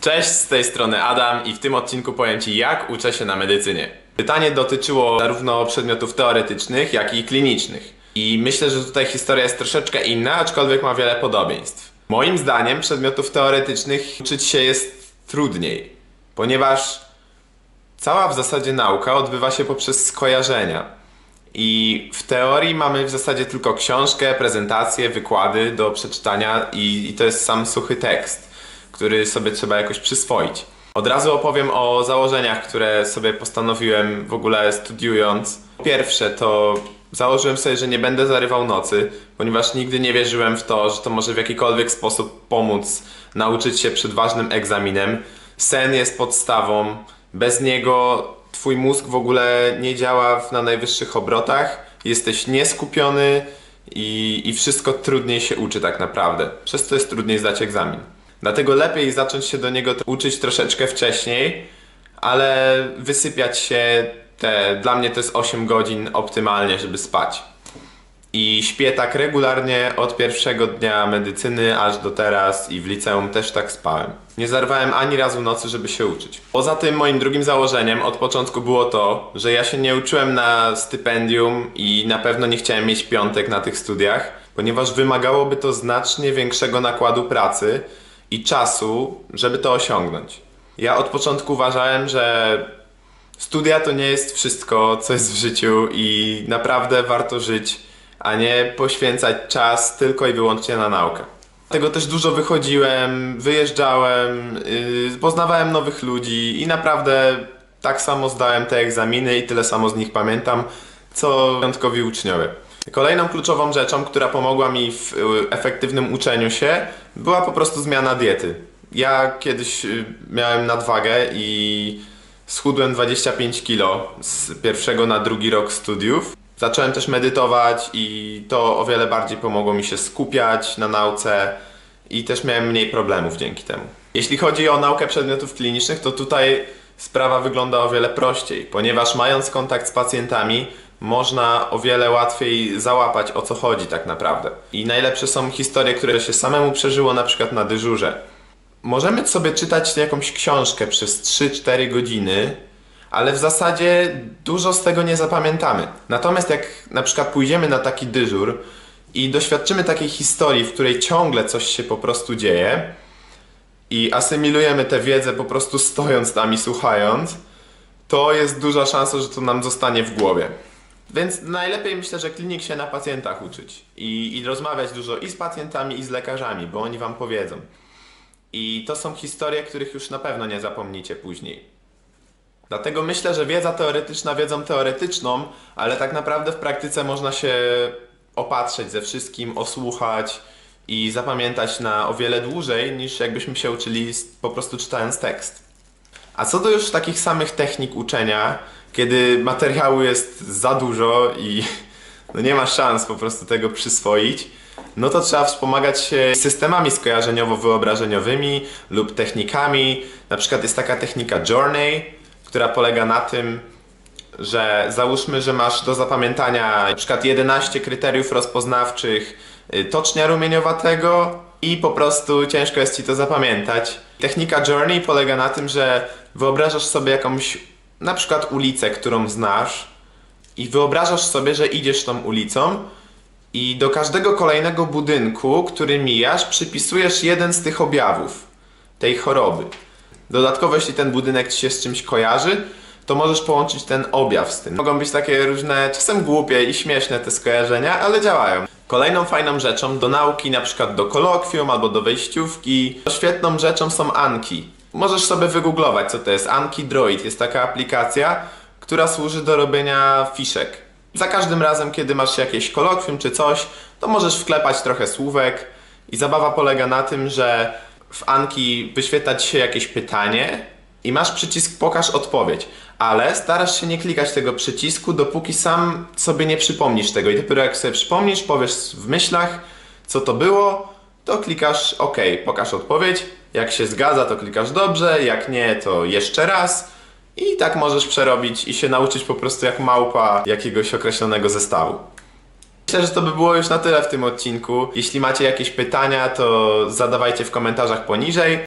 Cześć, z tej strony Adam i w tym odcinku powiem Ci, jak uczę się na medycynie. Pytanie dotyczyło zarówno przedmiotów teoretycznych, jak i klinicznych. I myślę, że tutaj historia jest troszeczkę inna, aczkolwiek ma wiele podobieństw. Moim zdaniem przedmiotów teoretycznych uczyć się jest trudniej, ponieważ cała w zasadzie nauka odbywa się poprzez skojarzenia. I w teorii mamy w zasadzie tylko książkę, prezentacje, wykłady do przeczytania i to jest sam suchy tekst, który sobie trzeba jakoś przyswoić. Od razu opowiem o założeniach, które sobie postanowiłem w ogóle studiując. Pierwsze to założyłem sobie, że nie będę zarywał nocy, ponieważ nigdy nie wierzyłem w to, że to może w jakikolwiek sposób pomóc nauczyć się przed ważnym egzaminem. Sen jest podstawą, bez niego twój mózg w ogóle nie działa na najwyższych obrotach, jesteś nieskupiony i wszystko trudniej się uczy tak naprawdę. Przez to jest trudniej zdać egzamin. Dlatego lepiej zacząć się do niego uczyć troszeczkę wcześniej, ale wysypiać się dla mnie to jest 8 godzin optymalnie, żeby spać. I śpię tak regularnie od pierwszego dnia medycyny aż do teraz i w liceum też tak spałem. Nie zarwałem ani razu nocy, żeby się uczyć. Poza tym moim drugim założeniem od początku było to, że ja się nie uczyłem na stypendium i na pewno nie chciałem mieć piątek na tych studiach, ponieważ wymagałoby to znacznie większego nakładu pracy i czasu, żeby to osiągnąć. Ja od początku uważałem, że studia to nie jest wszystko, co jest w życiu i naprawdę warto żyć, a nie poświęcać czas tylko i wyłącznie na naukę. Dlatego też dużo wychodziłem, wyjeżdżałem, poznawałem nowych ludzi i naprawdę tak samo zdałem te egzaminy i tyle samo z nich pamiętam, co wyjątkowi uczniowie. Kolejną kluczową rzeczą, która pomogła mi w efektywnym uczeniu się, była po prostu zmiana diety. Ja kiedyś miałem nadwagę i schudłem 25 kg z pierwszego na drugi rok studiów. Zacząłem też medytować i to o wiele bardziej pomogło mi się skupiać na nauce i też miałem mniej problemów dzięki temu. Jeśli chodzi o naukę przedmiotów klinicznych, to tutaj sprawa wygląda o wiele prościej, ponieważ mając kontakt z pacjentami, można o wiele łatwiej załapać, o co chodzi tak naprawdę. I najlepsze są historie, które się samemu przeżyło, na przykład na dyżurze. Możemy sobie czytać jakąś książkę przez 3-4 godziny, ale w zasadzie dużo z tego nie zapamiętamy. Natomiast jak na przykład pójdziemy na taki dyżur i doświadczymy takiej historii, w której ciągle coś się po prostu dzieje i asymilujemy tę wiedzę po prostu stojąc tam i słuchając, to jest duża szansa, że to nam zostanie w głowie. Więc najlepiej myślę, że klinik się na pacjentach uczyć i rozmawiać dużo i z pacjentami, i z lekarzami, bo oni wam powiedzą. I to są historie, których już na pewno nie zapomnicie później. Dlatego myślę, że wiedza teoretyczna wiedzą teoretyczną, ale tak naprawdę w praktyce można się opatrzeć ze wszystkim, osłuchać i zapamiętać na o wiele dłużej, niż jakbyśmy się uczyli po prostu czytając tekst. A co do już takich samych technik uczenia, kiedy materiału jest za dużo i no nie ma szans po prostu tego przyswoić, no to trzeba wspomagać się systemami skojarzeniowo-wyobrażeniowymi lub technikami. Na przykład jest taka technika Journey, która polega na tym, że załóżmy, że masz do zapamiętania na przykład 11 kryteriów rozpoznawczych tocznia rumieniowatego i po prostu ciężko jest ci to zapamiętać. Technika Journey polega na tym, że wyobrażasz sobie jakąś na przykład ulicę, którą znasz i wyobrażasz sobie, że idziesz tą ulicą i do każdego kolejnego budynku, który mijasz, przypisujesz jeden z tych objawów tej choroby. Dodatkowo, jeśli ten budynek ci się z czymś kojarzy, to możesz połączyć ten objaw z tym. Mogą być takie różne, czasem głupie i śmieszne te skojarzenia, ale działają. Kolejną fajną rzeczą do nauki, na przykład do kolokwium albo do wejściówki, świetną rzeczą są Anki. Możesz sobie wygooglować, co to jest Anki Droid. Jest taka aplikacja, która służy do robienia fiszek. Za każdym razem, kiedy masz jakieś kolokwium czy coś, to możesz wklepać trochę słówek i zabawa polega na tym, że w Anki wyświetla ci się jakieś pytanie i masz przycisk pokaż odpowiedź, ale starasz się nie klikać tego przycisku, dopóki sam sobie nie przypomnisz tego i dopiero jak sobie przypomnisz, powiesz w myślach, co to było, to klikasz OK, pokaż odpowiedź, jak się zgadza, to klikasz dobrze, jak nie, to jeszcze raz i tak możesz przerobić i się nauczyć po prostu jak małpa jakiegoś określonego zestawu. Myślę, że to by było już na tyle w tym odcinku. Jeśli macie jakieś pytania, to zadawajcie w komentarzach poniżej.